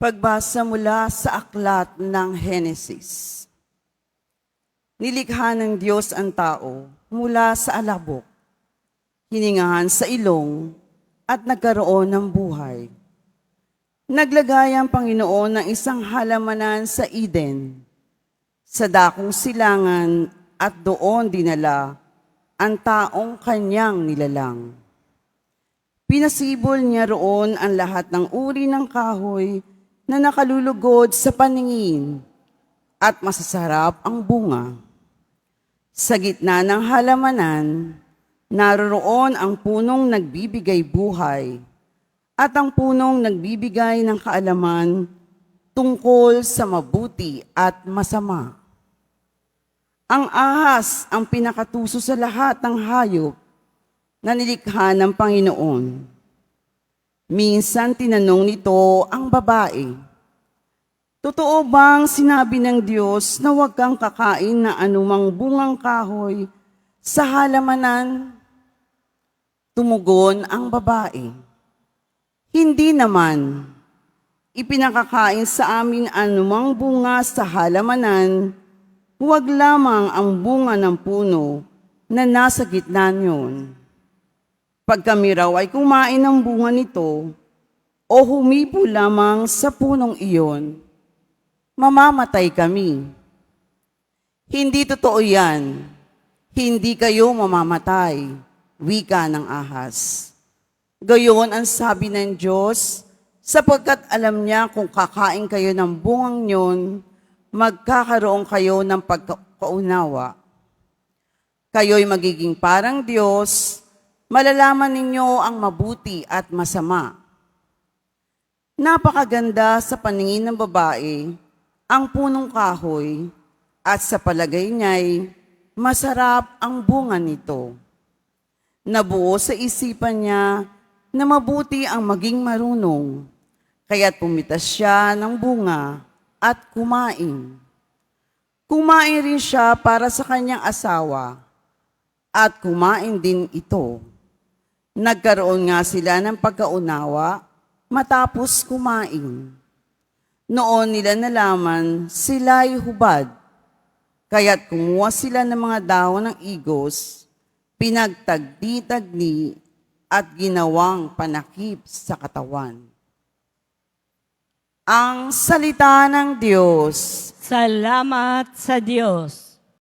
Pagbasa mula sa aklat ng Henesis. Nilikha ng Diyos ang tao mula sa alabok, hiningahan sa ilong at nagkaroon ng buhay. Naglagay ang Panginoon ng isang halamanan sa Eden, sa dakong silangan at doon dinala ang taong kanyang nilalang. Pinasibol niya roon ang lahat ng uri ng kahoy na nakalulugod sa paningin at masasarap ang bunga. Sa gitna ng halamanan, naroroon ang punong nagbibigay buhay at ang punong nagbibigay ng kaalaman tungkol sa mabuti at masama. Ang ahas ang pinakatuso sa lahat ng hayop na nilikha ng Panginoon. Minsan tinanong nito ang babae, "Totoo bang sinabi ng Diyos na huwag kang kakain na anumang bungang kahoy sa halamanan?" Tumugon ang babae, "Hindi naman. Ipinakakain sa amin anumang bunga sa halamanan, huwag lamang ang bunga ng puno na nasa gitna niyon. Pag kami raw ay kumain ng bunga nito o humipo lamang sa punong iyon, mamamatay kami." "Hindi totoo yan. Hindi kayo mamamatay," wika ng ahas. Gayon ang sabi ng Diyos, sapagkat alam niya kung kakain kayo ng bungang niyon, magkakaroon kayo ng pagkaunawa. Kayo'y magiging parang Diyos, malalaman ninyo ang mabuti at masama. Napakaganda sa paningin ng babae ang punong kahoy at sa palagay niya'y masarap ang bunga nito. Nabuo sa isipan niya na mabuti ang maging marunong, kaya't pumitas siya ng bunga at kumain. Kumain rin siya para sa kanyang asawa at kumain din ito. Nagkaroon nga sila ng pagkaunawa matapos kumain. Noon nila nalaman sila'y hubad, kaya't kumuha sila ng mga dahon ng igos, pinagtagdi-tagdi at ginawang panakip sa katawan. Ang salita ng Diyos. Salamat sa Diyos.